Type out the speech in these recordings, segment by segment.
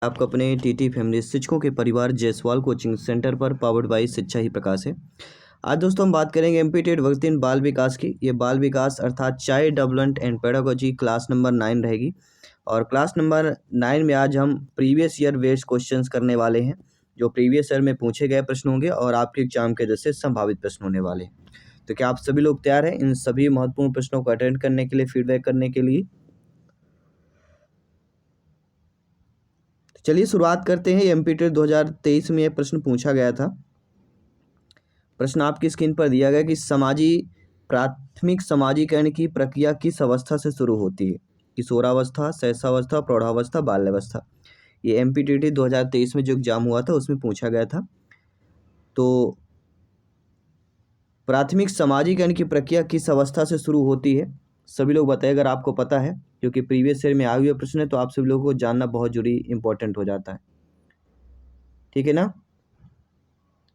आपका अपने TT family शिक्षकों के परिवार जायसवाल कोचिंग सेंटर पर पावर्ड बाय शिक्षा ही प्रकाश है। आज दोस्तों हम बात करेंगे एमपीटेड वक्त इन बाल विकास की। ये बाल विकास अर्थात child development and pedagogy class number 9 रहेगी। और क्लास नंबर 9 में आज हम प्रीवियस ईयर बेस्ड क्वेश्चंस करने वाले हैं, जो प्रीवियस ईयर में पूछे गए प्रश्न होंगे और आपके एग्जाम के जैसे संभावित प्रश्न होने वाले हैं। तो क्या आप सभी लोग तैयार हैं इन सभी महत्वपूर्ण प्रश्नों को अटेंड करने के लिए, फीडबैक करने के लिए? चलिए शुरुआत करते हैं। एमपीटेड 2023 में यह प्रश्न पूछा गया था। प्रश्न आपकी स्क्रीन पर दिया गया कि प्राथमिक समाजीकरण की प्रक्रिया किस अवस्था से शुरू होती है? किशोरावस्था, शैशवावस्था, प्रौढ़ावस्था, बाल्यावस्था। ये एमपीटीटी 2023 में जो एग्जाम हुआ था उसमें पूछा गया था। तो प्राथमिक समाजीकरण की प्रक्रिया किस अवस्था से शुरू होती है? सभी लोग बताइए अगर आपको पता है, क्योंकि प्रीवियस ईयर में आए हुए प्रश्न है तो आप सभी लोगों को जानना बहुत जरूरी इंपॉर्टेंट हो जाता है। ठीक है ना?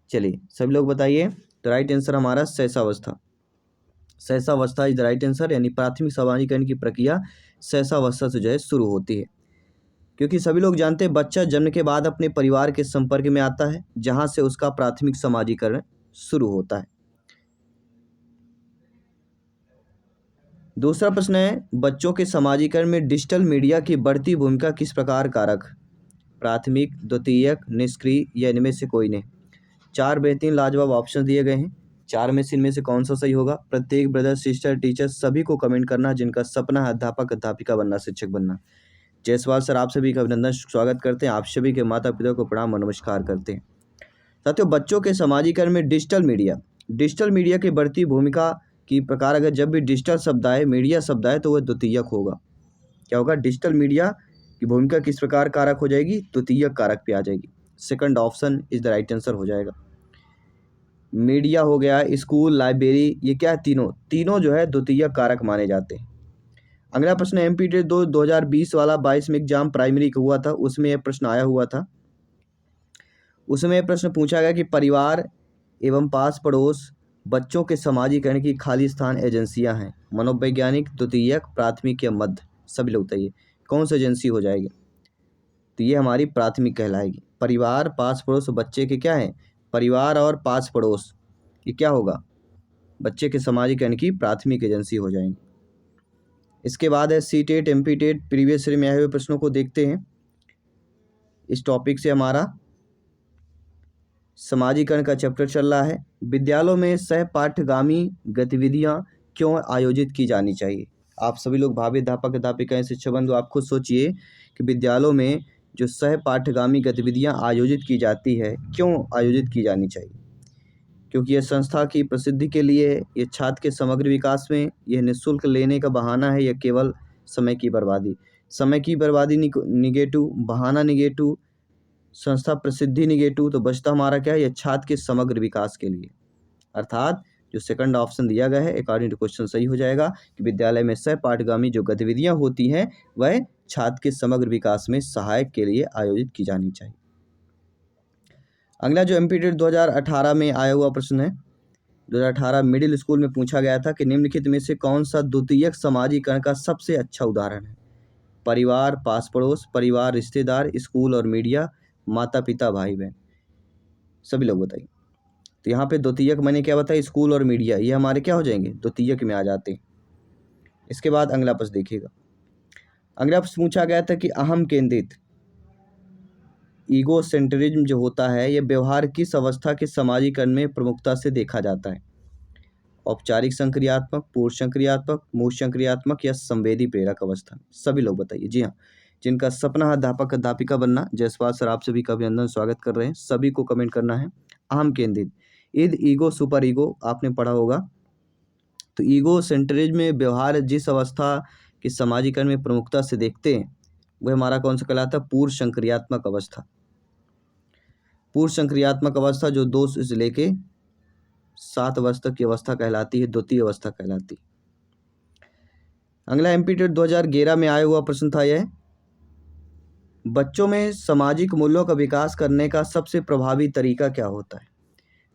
चलिए सभी लोग बताइए। तो राइट आंसर हमारा शैशवावस्था। शैशवावस्था इज द राइट आंसर, यानी प्राथमिक समाजीकरण की प्रक्रिया शैशवावस्था से जो है शुरू होती है। क्योंकि सभी लोग जानते हैं बच्चा जन्म के बाद अपने परिवार के संपर्क में आता है, जहां से उसका प्राथमिक समाजीकरण शुरू होता है। दूसरा प्रश्न है, बच्चों के समाजीकरण में डिजिटल मीडिया की बढ़ती भूमिका किस प्रकार कारक? प्राथमिक, द्वितीयक, निष्क्रिय या इनमें से कोई नहीं। 4 बेहतरीन लाजवाब ऑप्शन दिए गए हैं। 4 में से इनमें से कौन सा सही होगा? प्रत्येक ब्रदर, सिस्टर, टीचर सभी को कमेंट करना जिनका सपना है अध्यापक, अध्यापिका बनना, शिक्षक बनना। जायसवाल सर आप सभी का अभिनंदन, स्वागत करते हैं। आप सभी के माता पिता को प्रणाम और नमस्कार करते हैं। साथियों, बच्चों के समाजीकरण में डिजिटल मीडिया की बढ़ती भूमिका की प्रकार, अगर जब भी डिजिटल शब्द आए, मीडिया शब्द आए, तो वह द्वितीयक होगा। क्या होगा? डिजिटल मीडिया की भूमिका किस प्रकार कारक हो जाएगी? द्वितीयक कारक पे आ जाएगी। Second option is the right answer हो जाएगा। मीडिया हो गया, स्कूल, लाइब्रेरी, ये क्या है? तीनों जो है द्वितीयक कारक माने जाते हैं। अगला प्रश्न एमपीटी 2020 वाला 22 में एग्जाम प्राइमरी का हुआ था, उसमें यह प्रश्न आया हुआ था। उसमें यह प्रश्न पूछा गया कि परिवार एवं पास पड़ोस बच्चों के समाजीकरण की खाली स्थान एजेंसियां हैं। मनोवैज्ञानिक, द्वितीयक, प्राथमिक या मध्य? सभी लोग बताइए कौन सी एजेंसी हो जाएगी? तो ये हमारी प्राथमिक कहलाएगी। परिवार, पास पड़ोस बच्चे के क्या है? परिवार और पास पड़ोस, ये क्या होगा? बच्चे के समाजीकरण की प्राथमिक एजेंसी हो जाएंगी। इसके बाद है सीटेट, एमपीटेट प्रीवियस ईयर में आए हुए प्रश्नों को देखते हैं। इस टॉपिक से हमारा समाजीकरण का चैप्टर चल रहा है। विद्यालयों में सहपाठगामी गतिविधियां क्यों आयोजित की जानी चाहिए? आप सभी लोग भावी अध्यापक, अध्यापिकाएं, शिक्षक बंधु, आप खुद सोचिए कि विद्यालयों में जो सहपाठगामी गतिविधियां आयोजित की जाती है, क्यों आयोजित की जानी चाहिए? क्योंकि यह संस्था की प्रसिद्धि के लिए है, यह छात्र के समग्र विकास में, यह निःशुल्क लेने का बहाना है, या केवल समय की बर्बादी? समय की बर्बादी निगेटिव, बहाना निगेटिव, संस्था प्रसिद्धि निगेटिव, तो बचता हमारा क्या है? यह छात्र के समग्र विकास के लिए। अर्थात जो सेकंड ऑप्शन दिया गया है अकॉर्डिंग टू क्वेश्चन सही हो जाएगा कि विद्यालय में सहपाठगामी जो गतिविधियां होती हैं वह छात्र के समग्र विकास में सहायक के लिए आयोजित की जानी चाहिए। अगला जो एमपीटेट 2018 में आया हुआ प्रश्न है, 2018 मिडिल स्कूल में पूछा गया था कि निम्नलिखित में से कौन सा द्वितीयक समाजीकरण का सबसे अच्छा उदाहरण है? परिवार, पास पड़ोस, परिवार, रिश्तेदार, स्कूल और मीडिया, माता पिता, भाई बहन। सभी लोग बताइए। तो यहाँ पे द्वितीयक मैंने क्या बताया? स्कूल और मीडिया, ये हमारे क्या हो जाएंगे? द्वितीयक में आ जाते हैं। इसके बाद अगला प्रश्न देखिएगा। अगला प्रश्न पूछा गया था कि अहम केंद्रित ईगो सेंट्रिज्म जो होता है, यह व्यवहार किस अवस्था के समाजीकरण में प्रमुखता से देखा जाता है? औपचारिक संक्रियात्मक, पूर्व संक्रियात्मक, मूल संक्रियात्मक या संवेदी प्रेरक अवस्था? सभी लोग बताइए। जी हाँ, जिनका सपना है अध्यापक, अध्यापिका बनना, जायसवाल सर आप सभी का अभिनंदन, स्वागत कर रहे हैं। सभी को कमेंट करना है। अहम केंद्रित, ईद, ईगो, सुपर ईगो आपने पढ़ा होगा। तो ईगो सेंट्रिज्म में व्यवहार जिस अवस्था के समाजीकरण में प्रमुखता से देखते हैं वह हमारा कौन सा कहलाता है? पूर्व संक्रियात्मक अवस्था। पूर्व संक्रियात्मक अवस्था जो 2 से लेके 7 वर्ष तक की अवस्था कहलाती है, द्वितीय अवस्था कहलाती है। अगला एमपीटेट 2011 में आया हुआ प्रश्न था यह, बच्चों में सामाजिक मूल्यों का विकास करने का सबसे प्रभावी तरीका क्या होता है?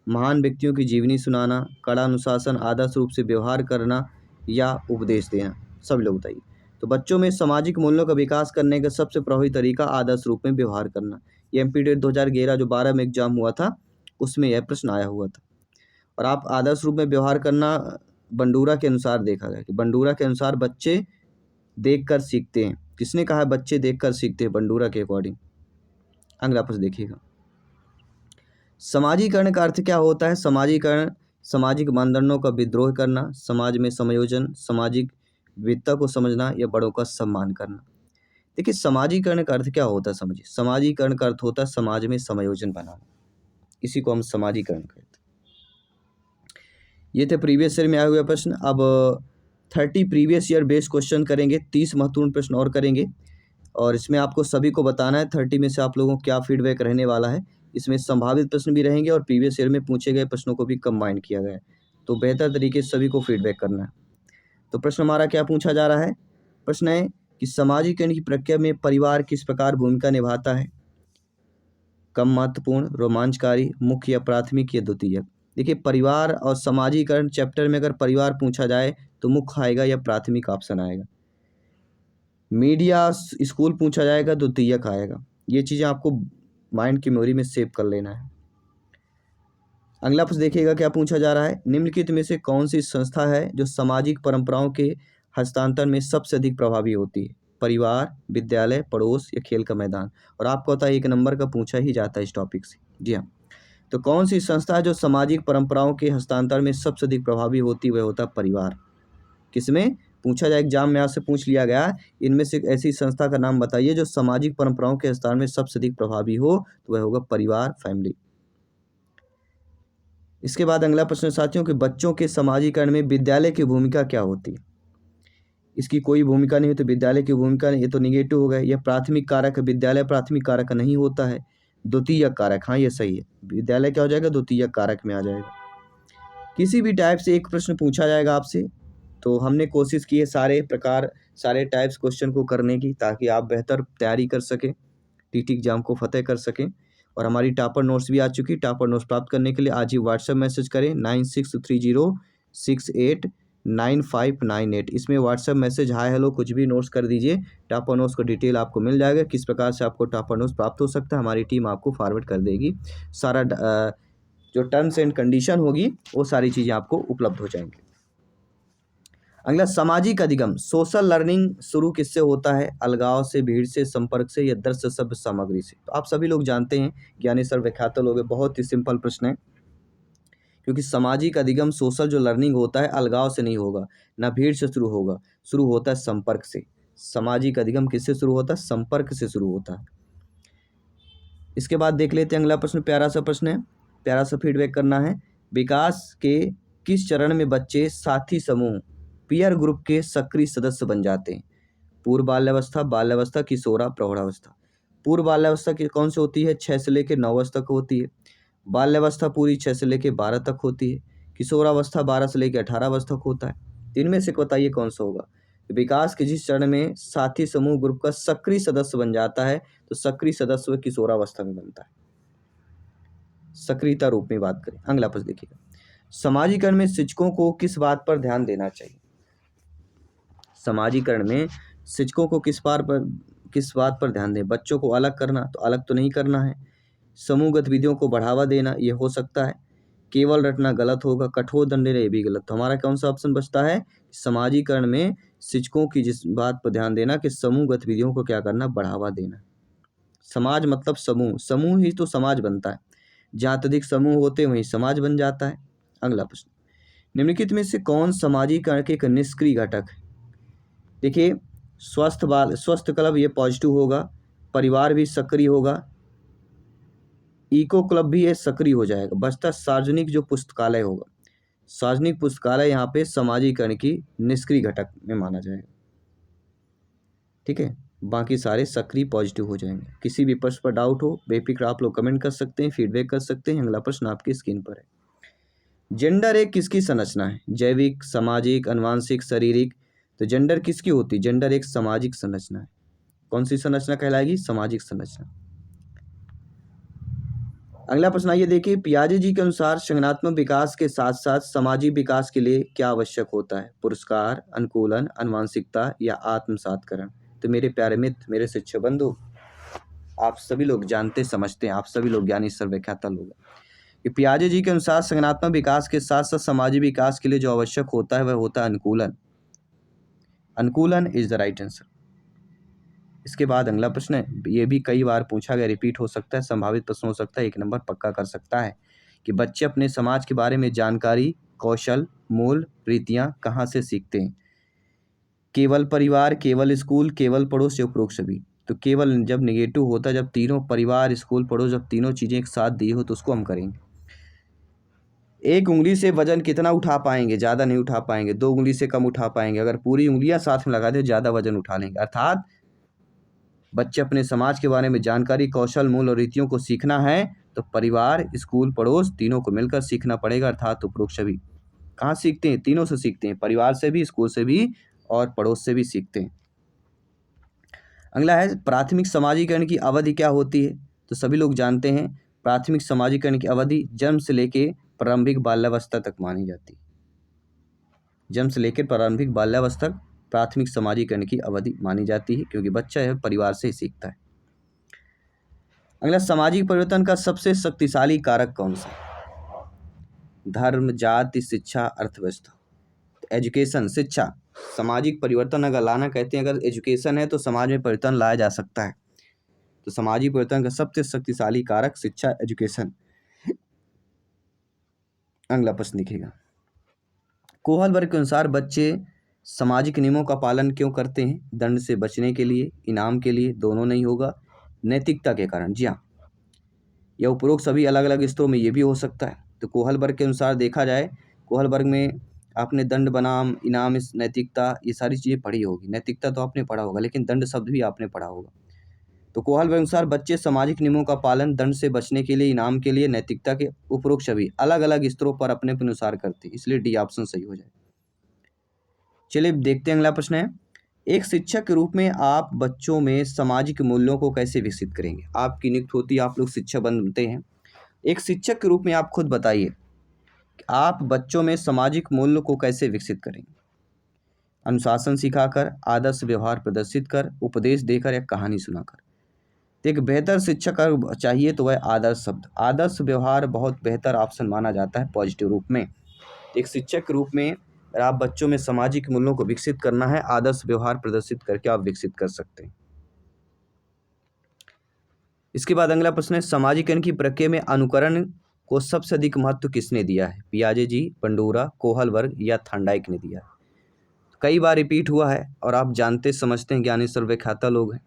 महान व्यक्तियों की जीवनी सुनाना, कड़ा अनुशासन, आदर्श रूप से व्यवहार करना या उपदेश देना? सभी लोग बताइए। तो बच्चों में सामाजिक मूल्यों का विकास करने का सबसे प्रभावी तरीका आदर्श रूप में व्यवहार करना। ये एमपीटेट 2011 जो 12 में एग्जाम हुआ था उसमें यह प्रश्न आया हुआ था। और आप आदर्श रूप में व्यवहार करना बंडूरा के अनुसार देखा गया कि बंडूरा के अनुसार बच्चे देखकर सीखते हैं। किसने कहा है बच्चे देखकर सीखते हैं? बंडूरा के अकॉर्डिंग। अगला प्रश्न देखिएगा, समाजीकरण का अर्थ क्या होता है? समाजीकरण सामाजिक मानदंडों का विद्रोह करना, समाज में समायोजन, सामाजिक विविधता को समझना या बड़ों का सम्मान करना। देखिए समाजीकरण का अर्थ क्या होता है समझिए। समाजीकरण का अर्थ होता है समाज में समायोजन बनाना, इसी को हम समाजीकरण कहते हैं। ये थे प्रीवियस ईयर में आए हुए प्रश्न। अब 30 प्रीवियस ईयर बेस्ड क्वेश्चन करेंगे, 30 महत्वपूर्ण प्रश्न और करेंगे और इसमें आपको सभी को बताना है 30 में से आप लोगों को क्या फीडबैक रहने वाला है। इसमें संभावित प्रश्न भी रहेंगे और प्रीवियस ईयर में पूछे गए प्रश्नों को भी कंबाइन किया गया है, तो बेहतर तरीके से सभी को फीडबैक करना है। तो प्रश्न हमारा क्या पूछा जा रहा है? प्रश्न है कि समाजीकरण की प्रक्रिया में परिवार किस प्रकार भूमिका निभाता है? कम महत्वपूर्ण, रोमांचकारी, मुख्य या प्राथमिक या द्वितीयक। देखिए परिवार और समाजीकरण चैप्टर में अगर परिवार पूछा जाए तो मुख्य आएगा या प्राथमिक ऑप्शन आएगा। मीडिया स्कूल पूछा जाएगा द्वितीयक आएगा। ये चीज़ें आपको माइंड की मेमोरी में सेव कर लेना है। अगला प्रश्न देखिएगा क्या पूछा जा रहा है, निम्नलिखित में से कौन सी संस्था है जो सामाजिक परंपराओं के हस्तांतरण में सबसे अधिक प्रभावी होती है? परिवार, विद्यालय, पड़ोस या खेल का मैदान। और आपको पता है 1 नंबर का पूछा ही जाता है इस टॉपिक से। जी हाँ, तो कौन सी संस्था है जो सामाजिक परंपराओं के हस्तांतरण में सबसे अधिक प्रभावी होती है? वह होता है परिवार। किसमें पूछा जाए, एग्जाम में आपसे पूछ लिया गया इनमें से ऐसी संस्था का नाम बताइए जो सामाजिक परंपराओं के हस्तांतरण में सबसे अधिक प्रभावी हो, तो वह होगा परिवार, फैमिली। इसके बाद अगला प्रश्न साथियों कि बच्चों के समाजीकरण में विद्यालय की भूमिका क्या होती है? इसकी कोई भूमिका नहीं है तो विद्यालय की भूमिका नहीं, ये तो निगेटिव हो गया। यह प्राथमिक कारक है, विद्यालय प्राथमिक कारक नहीं होता है, द्वितीयक कारक। हाँ ये सही है, विद्यालय क्या हो जाएगा? द्वितीयक कारक में आ जाएगा। किसी भी टाइप से एक प्रश्न पूछा जाएगा आपसे तो हमने कोशिश की है सारे टाइप्स क्वेश्चन को करने की, ताकि आप बेहतर तैयारी कर सकें, टीटी एग्जाम को फतेह कर सकें। और हमारी टॉपर नोट्स भी आ चुकी। टॉपर नोट्स प्राप्त करने के लिए आज ही व्हाट्सएप मैसेज करें 9630689598। इसमें व्हाट्सएप मैसेज हाय हेलो कुछ भी नोट्स कर दीजिए, टॉपर नोट्स का डिटेल आपको मिल जाएगा। किस प्रकार से आपको टॉपर नोट्स प्राप्त हो सकता है हमारी टीम आपको फॉरवर्ड कर देगी। सारा जो टर्म्स एंड कंडीशन होगी वो सारी चीज़ें आपको उपलब्ध हो जाएंगी। अगला सामाजिक अधिगम, सोशल लर्निंग शुरू किससे होता है? अलगाव से, भीड़ से, संपर्क से या दृश्य सभ्य सामग्री से। तो आप सभी लोग जानते हैं, ज्ञानी सर व्याख्याता लोग, बहुत ही सिंपल प्रश्न है, क्योंकि सामाजिक अधिगम सोशल जो लर्निंग होता है अलगाव से नहीं होगा, ना भीड़ से शुरू होगा, शुरू होता है संपर्क से। सामाजिक अधिगम किससे शुरू होता है? संपर्क से शुरू होता है। इसके बाद देख लेते हैं अगला प्रश्न, प्यारा सा प्रश्न है, प्यारा सा फीडबैक करना है। विकास के किस चरण में बच्चे साथी समूह पीयर ग्रुप के सक्रिय सदस्य बन जाते हैं? पूर्व बाल्यावस्था, किशोरा, प्रौढ़ावस्था। पूर्व बाल्यावस्था की कौन सी होती है? 6 से लेकर 9 वर्ष तक होती है। बाल्यावस्था पूरी 6 से लेकर 12 तक होती है। किशोरावस्था 12 से लेकर 18 वर्ष तक होता है। इनमें से बताइए कौन सा होगा? विकास के जिस चरण में साथी समूह ग्रुप का सक्रिय सदस्य बन जाता है, तो सक्रिय सदस्य किशोरावस्था में बनता है, सक्रियता रूप में बात करें। अगला प्रश्न देखिएगा, समाजीकरण में शिक्षकों को किस बात पर ध्यान देना चाहिए? समाजीकरण में शिक्षकों को किस बात पर ध्यान दें? बच्चों को अलग करना, तो अलग तो नहीं करना है। समूह गतिविधियों को बढ़ावा देना, ये हो सकता है। केवल रटना गलत होगा, कठोर दंड देना ये भी गलत। तो हमारा कौन सा ऑप्शन बचता है? समाजीकरण में शिक्षकों की जिस बात पर ध्यान देना कि समूह गतिविधियों को क्या करना? बढ़ावा देना। समाज मतलब समूह, समूह ही तो समाज बनता है। जहाँ अत्यधिक समूह होते हैं वहीं समाज बन जाता है। अगला प्रश्न, निम्नलिखित में से कौन समाजीकरण के एक निष्क्रिय घटक है? देखिए स्वस्थ क्लब ये पॉजिटिव होगा, परिवार भी सक्रिय होगा, इको क्लब भी ये सक्रिय हो जाएगा। बचता सार्वजनिक जो पुस्तकालय होगा, सार्वजनिक पुस्तकालय यहाँ पे समाजीकरण की निष्क्रिय घटक में माना जाएगा। ठीक है, बाकी सारे सक्रिय पॉजिटिव हो जाएंगे। किसी भी प्रश्न पर डाउट हो बेफिक्र आप लोग कमेंट कर सकते हैं, फीडबैक कर सकते हैं। अगला प्रश्न आपकी स्क्रीन पर है, जेंडर एक किसकी संरचना है? जैविक, सामाजिक, अनुवांशिक, शारीरिक। तो जेंडर किसकी होती है? जेंडर एक सामाजिक संरचना है। कौन सी संरचना कहलाएगी? सामाजिक संरचना। अगला प्रश्न आइए देखिए, पियाजे जी के अनुसार संज्ञानात्मक विकास के साथ साथ सामाजिक विकास के लिए क्या आवश्यक होता है? पुरस्कार, अनुकूलन, अनुवांशिकता या आत्मसातकरण? तो मेरे प्यारे मित्र, मेरे शिक्षक बंधु, आप सभी लोग जानते समझते हैं, आप सभी लोग ज्ञानी सर्वव्याख्याता लोग हैं कि पियाजे जी के अनुसार संज्ञानात्मक विकास के साथ साथ सामाजिक विकास के लिए जो आवश्यक होता है वह होता है अनुकूलन। अनुकूलन इज द राइट आंसर। इसके बाद अगला प्रश्न है, ये भी कई बार पूछा गया, रिपीट हो सकता है, संभावित प्रश्न हो सकता है, 1 नंबर पक्का कर सकता है कि बच्चे अपने समाज के बारे में जानकारी, कौशल, मूल, रीतियां कहाँ से सीखते हैं? केवल परिवार, केवल स्कूल, केवल पड़ोस या उपरोक्त सभी? तो केवल जब नेगेटिव होता है, जब तीनों परिवार, स्कूल, पड़ोस, जब तीनों चीज़ें एक साथ दी हो तो उसको हम करेंगे। एक उंगली से वजन कितना उठा पाएंगे? ज़्यादा नहीं उठा पाएंगे। 2 उंगली से कम उठा पाएंगे। अगर पूरी उंगलियां साथ में लगा दे ज़्यादा वजन उठा लेंगे। अर्थात बच्चे अपने समाज के बारे में जानकारी, कौशल, मूल और रीतियों को सीखना है तो परिवार, स्कूल, पड़ोस तीनों को मिलकर सीखना पड़ेगा। अर्थात उपरोक्त सभी। कहाँ सीखते हैं? तीनों से सीखते हैं, परिवार से भी, स्कूल से भी और पड़ोस से भी सीखते हैं। अगला है, प्राथमिक समाजीकरण की अवधि क्या होती है? तो सभी लोग जानते हैं प्राथमिक समाजीकरण की अवधि जन्म से लेकर प्रारंभिक बाल्यावस्था तक मानी जाती है। जन्म से लेकर प्रारंभिक बाल्यावस्था तक प्राथमिक समाजीकरण की अवधि मानी जाती है, क्योंकि बच्चा है परिवार से ही सीखता है। अगला, सामाजिक परिवर्तन का सबसे शक्तिशाली कारक कौन सा? धर्म, जाति, शिक्षा, अर्थव्यवस्था? एजुकेशन, शिक्षा। सामाजिक परिवर्तन अगर लाना कहते हैं, अगर एजुकेशन है तो समाज में परिवर्तन लाया जा सकता है। तो सामाजिक परिवर्तन का सबसे शक्तिशाली कारक शिक्षा, एजुकेशन। अगला प्रश्न देखिएगा, कोहल वर्ग के अनुसार बच्चे सामाजिक नियमों का पालन क्यों करते हैं? दंड से बचने के लिए, इनाम के लिए, दोनों नहीं होगा, नैतिकता के कारण? जी हाँ, यह उपरोक्त सभी अलग अलग स्तरों में ये भी हो सकता है। तो कोहल वर्ग के अनुसार देखा जाए, कोहल वर्ग में आपने दंड बनाम, इनाम, नैतिकता, ये सारी चीज़ें पढ़ी होगी। नैतिकता तो आपने पढ़ा होगा, लेकिन दंड शब्द भी आपने पढ़ा होगा। तो कोहल वर्ग के अनुसार बच्चे सामाजिक नियमों का पालन दंड से बचने के लिए, इनाम के लिए, नैतिकता के, उपरोक्त सभी अलग अलग स्तरों पर अपने अनुसार करते हैं, इसलिए डी ऑप्शन सही हो जाए। चलिए देखते हैं, अगला प्रश्न है, एक शिक्षक के रूप में आप बच्चों में सामाजिक मूल्यों को कैसे विकसित करेंगे? आपकी नियुक्ति होती है, आप लोग शिक्षक बनते हैं। एक शिक्षक के रूप में आप खुद बताइए, आप बच्चों में सामाजिक मूल्य को कैसे विकसित करेंगे? अनुशासन सिखाकर, आदर्श व्यवहार प्रदर्शित कर, उपदेश देकर या कहानी सुनाकर? एक बेहतर शिक्षक अगर चाहिए तो वह आदर्श शब्द, आदर्श व्यवहार बहुत बेहतर ऑप्शन माना जाता है पॉजिटिव रूप में। एक शिक्षक के रूप में अगर आप बच्चों में सामाजिक मूल्यों को विकसित करना है, आदर्श व्यवहार प्रदर्शित करके आप विकसित कर सकते हैं। इसके बाद अगला प्रश्न है, समाजीकरण की प्रक्रिया में अनुकरण को सबसे अधिक महत्व किसने दिया है? पियाजे जी, बंडूरा, कोहल वर्ग या थॉर्नडाइक ने दिया? कई बार रिपीट हुआ है और आप जानते समझते हैं, ज्ञानी सर्वव्याख्याता लोग हैं,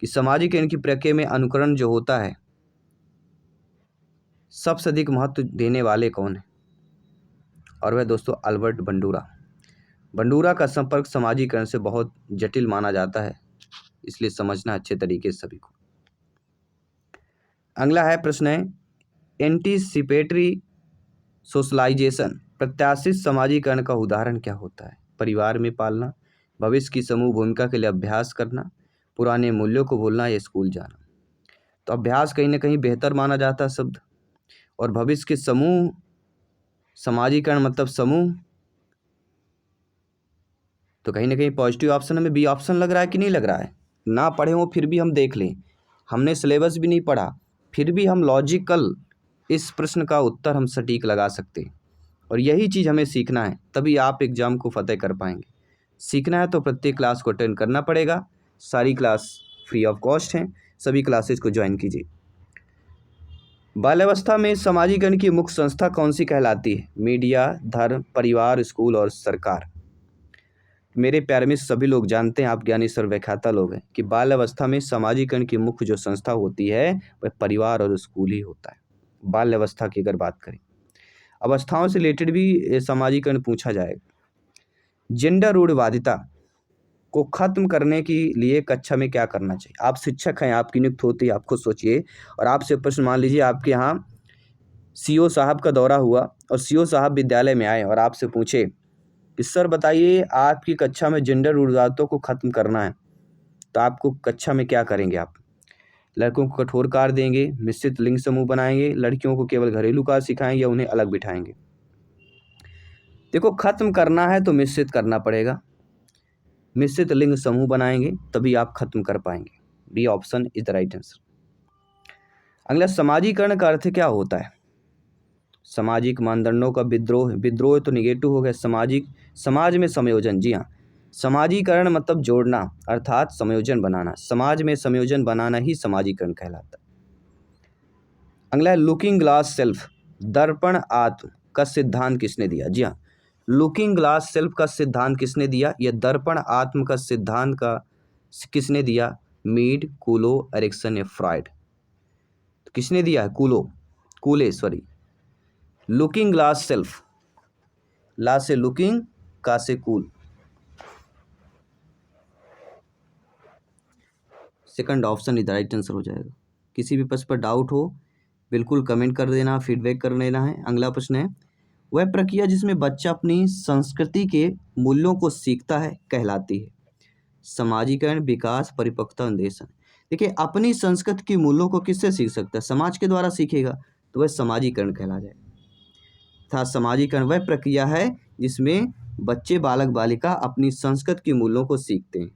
कि समाजीकरण की प्रक्रिया में अनुकरण जो होता है सबसे अधिक महत्व देने वाले कौन है? और वह दोस्तों अल्बर्ट बंडूरा। बंडूरा का संपर्क समाजीकरण से बहुत जटिल माना जाता है, इसलिए समझना अच्छे तरीके से सभी को। अगला है प्रश्न है, एंटीसिपेटरी सोशलाइजेशन, प्रत्याशित समाजीकरण का उदाहरण क्या होता है? परिवार में पालना, भविष्य की समूह भूमिका के लिए अभ्यास करना, पुराने मूल्यों को भूलना या स्कूल जाना? तो अभ्यास कहीं ना कहीं बेहतर माना जाता है शब्द, और भविष्य के समूह, समाजीकरण मतलब समूह, तो कहीं ना कहीं पॉजिटिव ऑप्शन हमें बी ऑप्शन लग रहा है कि नहीं लग रहा है? ना पढ़े हो फिर भी हम देख लें, हमने सिलेबस भी नहीं पढ़ा फिर भी हम लॉजिकल इस प्रश्न का उत्तर हम सटीक लगा सकते हैं, और यही चीज़ हमें सीखना है, तभी आप एग्जाम को फतेह कर पाएंगे। सीखना है तो प्रत्येक क्लास को अटेंड करना पड़ेगा, सारी क्लास फ्री ऑफ कॉस्ट हैं, सभी क्लासेस को ज्वाइन कीजिए। बाल्यावस्था में समाजीकरण की मुख्य संस्था कौन सी कहलाती है? मीडिया, धर्म, परिवार, स्कूल और सरकार? मेरे प्यारे में सभी लोग जानते हैं, आप ज्ञानी सर्वव्याख्याता लोग हैं, कि बाल्यावस्था में समाजीकरण की मुख्य जो संस्था होती है वह परिवार और स्कूल ही होता है। बाल्यावस्था की अगर बात करें, अवस्थाओं से रिलेटेड भी समाजीकरण पूछा जाएगा। जेंडर रूढ़िवादिता को खत्म करने के लिए कक्षा में क्या करना चाहिए? आप शिक्षक हैं, आपकी नियुक्ति होती है, आप खुद सोचिए, और आपसे प्रश्न, मान लीजिए आपके यहाँ सीओ साहब का दौरा हुआ और सीओ साहब विद्यालय में आए और आपसे पूछे कि सर बताइए, आपकी कक्षा में जेंडर रूढ़िवादिता को खत्म करना है, तो आपको कक्षा में क्या करेंगे आप? लड़कों को कठोर कार्य देंगे, मिश्रित लिंग समूह बनाएंगे, लड़कियों को केवल घरेलू कार्य सिखाएंगे या उन्हें अलग बिठाएंगे। देखो, खत्म करना है तो मिश्रित करना पड़ेगा, मिश्रित लिंग समूह बनाएंगे तभी आप खत्म कर पाएंगे। B option is the right answer. अगला, समाजीकरण का अर्थ क्या होता है? सामाजिक मानदंडों का विद्रोह, विद्रोह तो निगेटिव हो गया, सामाजिक, समाज में समायोजन। जी हाँ, समाजीकरण मतलब जोड़ना अर्थात समायोजन बनाना, समाज में समायोजन बनाना ही समाजीकरण कहलाता है। अगला है लुकिंग ग्लास सेल्फ, दर्पण आत्म का सिद्धांत किसने दिया? जी हाँ, लुकिंग ग्लास सेल्फ का सिद्धांत किसने दिया? यह दर्पण आत्म का सिद्धांत का किसने दिया? मीड, कूलो, एरिक्सन या फ्रॉइड? तो किसने दिया है? कूले, सॉरी। लुकिंग ग्लास सेल्फ, ला से लुकिंग, का से cool, second option is the right answer हो जाएगा। किसी भी प्रश्न पर डाउट हो बिल्कुल कमेंट कर देना, फीडबैक कर देना है। अगला प्रश्न है, वह प्रक्रिया जिसमें बच्चा अपनी संस्कृति के मूल्यों को सीखता है कहलाती है? समाजीकरण, विकास, परिपक्वता, अन्वेषण। देखिए, अपनी संस्कृति के मूल्यों को किससे सीख सकता है? समाज के द्वारा सीखेगा तो वह समाजीकरण कहला जाएगा। था समाजीकरण वह प्रक्रिया है जिसमें बच्चे, बालक बालिका अपनी संस्कृति के मूल्यों को सीखते हैं।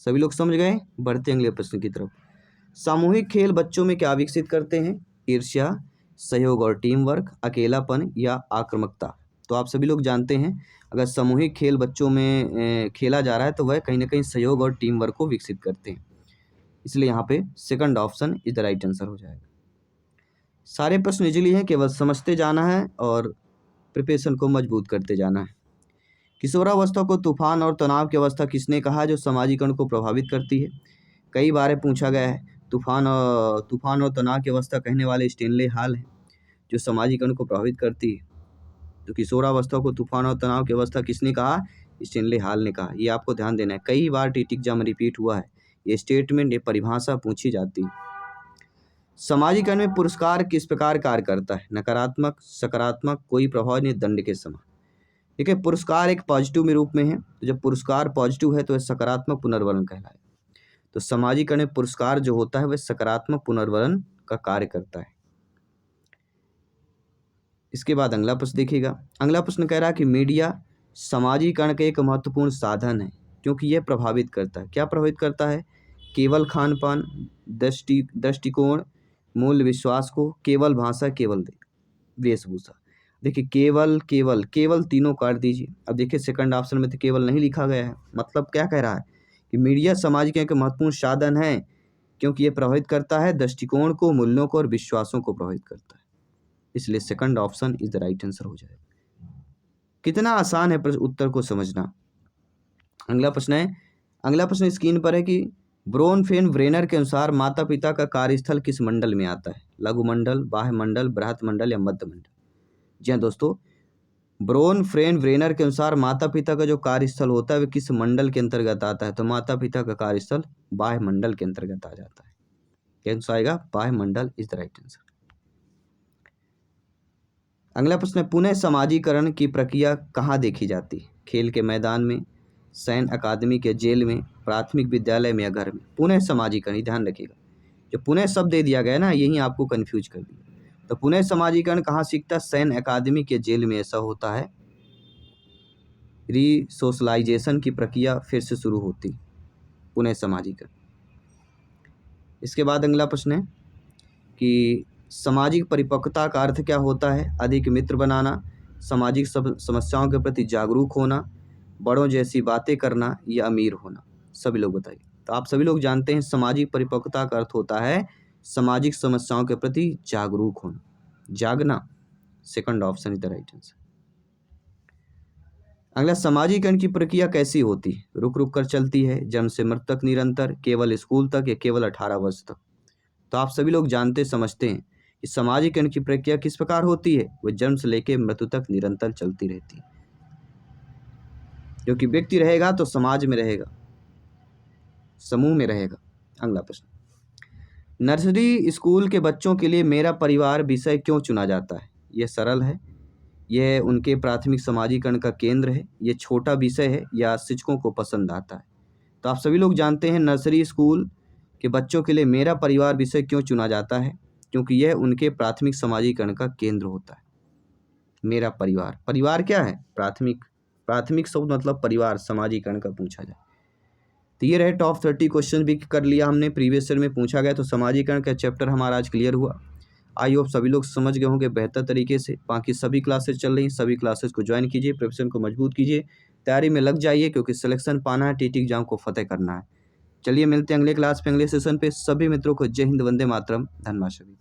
सभी लोग समझ गए? बढ़ते अगले प्रश्न की तरफ। सामूहिक खेल बच्चों में क्या विकसित करते हैं? ईर्ष्या, सहयोग और टीम वर्क, अकेलापन या आक्रामकता? तो आप सभी लोग जानते हैं, अगर सामूहिक खेल बच्चों में खेला जा रहा है तो वह कहीं ना कहीं सहयोग और टीम वर्क को विकसित करते हैं, इसलिए यहाँ पे second option is the right answer हो जाएगा। सारे प्रश्न इजीली हैं, केवल समझते जाना है और प्रिपरेशन को मजबूत करते जाना है। किशोरावस्था को तूफान और तनाव की अवस्था किसने कहा जो समाजीकरण को प्रभावित करती है? कई बार पूछा गया है। तूफान और तनाव की अवस्था कहने वाले स्टेनले हाल हैं जो समाजीकरण को प्रभावित करती है। तो किशोरावस्था को तूफान और तनाव की अवस्था किसने कहा? स्टेनले हाल ने कहा। ये आपको ध्यान देना है, कई बार टीटी एग्जाम में रिपीट हुआ है ये स्टेटमेंट, ये परिभाषा पूछी जाती है। समाजीकरण में पुरस्कार किस प्रकार कार्य करता है? नकारात्मक, सकारात्मक, कोई प्रभाव नहीं, दंड के समान। ठीक है, पुरस्कार एक पॉजिटिव में रूप में है, तो जब पुरस्कार पॉजिटिव है तो वह सकारात्मक पुनर्वरण कहलाए। तो समाजीकरण में पुरस्कार जो होता है वह सकारात्मक पुनर्वरण का कार्य करता है। इसके बाद अगला प्रश्न देखिएगा। अगला प्रश्न कह रहा है कि मीडिया समाजीकरण का एक महत्वपूर्ण साधन है क्योंकि यह प्रभावित करता है। क्या प्रभावित करता है? केवल खान पान, दृष्टिकोण, मूल विश्वास को, केवल भाषा, केवल वेशभूषा। देखिए, केवल तीनों काट दीजिए। अब देखिए, सेकंड ऑप्शन में तो केवल नहीं लिखा गया है, मतलब क्या कह रहा है कि मीडिया समाजीकरण का महत्वपूर्ण साधन है क्योंकि यह प्रभावित करता है दृष्टिकोण को, मूल्यों को और विश्वासों को प्रभावित करता है, इसलिए second option is the right answer हो जाएगा। कितना आसान है उत्तर को समझना। अगला प्रश्न स्क्रीन पर है कि ब्रोनफेन-ब्रेनर के अनुसार माता पिता का कार्यस्थल किस मंडल में आता है? लघु मंडल, बाह्य मंडल, बृहत मंडल या मध्य मंडल? जी हाँ दोस्तों, ब्रोनफेन-ब्रेनर के अनुसार माता पिता का जो कार्यस्थल होता है वह किस मंडल के अंतर्गत आता है? तो माता पिता का कार्यस्थल बाह्य मंडल के अंतर्गत आ जाता है। क्या आंसर आएगा? बाह्य मंडल इज द राइट आंसर। अगला प्रश्न है, पुनः समाजीकरण की प्रक्रिया कहाँ देखी जाती है? खेल के मैदान में, सैन्य अकादमी के जेल में, प्राथमिक विद्यालय में या घर में? पुनः समाजीकरण, ध्यान रखिएगा, जो पुनः शब्द दे दिया गया ना यही आपको कंफ्यूज कर दिया। तो पुनः समाजीकरण कहाँ सीखता है? सैन्य अकादमी के जेल में ऐसा होता है। रीसोशलाइजेशन की प्रक्रिया फिर से शुरू होती, पुनः समाजीकरण। इसके बाद अगला प्रश्न है कि सामाजिक परिपक्वता का अर्थ क्या होता है? अधिक मित्र बनाना, सामाजिक समस्याओं के प्रति जागरूक होना, बड़ों जैसी बातें करना या अमीर होना? सभी लोग बताइए। तो आप सभी लोग जानते हैं सामाजिक परिपक्वता का अर्थ होता है सामाजिक समस्याओं के प्रति जागरूक होना, जागना। Second option is the right answer. अगला, समाजीकरण की प्रक्रिया कैसी होती है? रुक रुक कर चलती है, जन्म से मृत्यु तक निरंतर, केवल स्कूल तक या केवल 18 वर्ष तक? तो आप सभी लोग जानते समझते हैं कि समाजीकरण की प्रक्रिया किस प्रकार होती है? वह जन्म से लेकर मृत्यु तक निरंतर चलती रहती है, क्योंकि व्यक्ति रहेगा तो समाज में रहेगा, समूह में रहेगा। अगला प्रश्न, नर्सरी स्कूल के बच्चों के लिए मेरा परिवार विषय क्यों चुना जाता है? यह सरल है, यह उनके प्राथमिक समाजीकरण का केंद्र है, यह छोटा विषय है या शिक्षकों को पसंद आता है? तो आप सभी लोग जानते हैं नर्सरी स्कूल कि बच्चों के लिए मेरा परिवार विषय क्यों चुना जाता है? क्योंकि यह उनके प्राथमिक समाजीकरण का केंद्र होता है। मेरा परिवार, परिवार क्या है? प्राथमिक, प्राथमिक शब्द मतलब परिवार, समाजीकरण का पूछा जाए तो ये रहे टॉप 30 क्वेश्चन भी कर लिया हमने, प्रीवियस ईयर में पूछा गया। तो समाजीकरण का चैप्टर हमारा आज क्लियर हुआ। आई होप सभी लोग समझ गए होंगे बेहतर तरीके से। बाकी सभी क्लासेस चल रही हैं, सभी क्लासेस को ज्वाइन कीजिए, प्रिपरेशन को मजबूत कीजिए, तैयारी में लग जाइए, क्योंकि सिलेक्शन पाना है, टीटी एग्जाम को फतेह करना है। चलिए मिलते हैं अगले क्लास पे, अगले सेशन पे। सभी मित्रों को जय हिंद, वंदे मातरम, धन्यवाद सभी।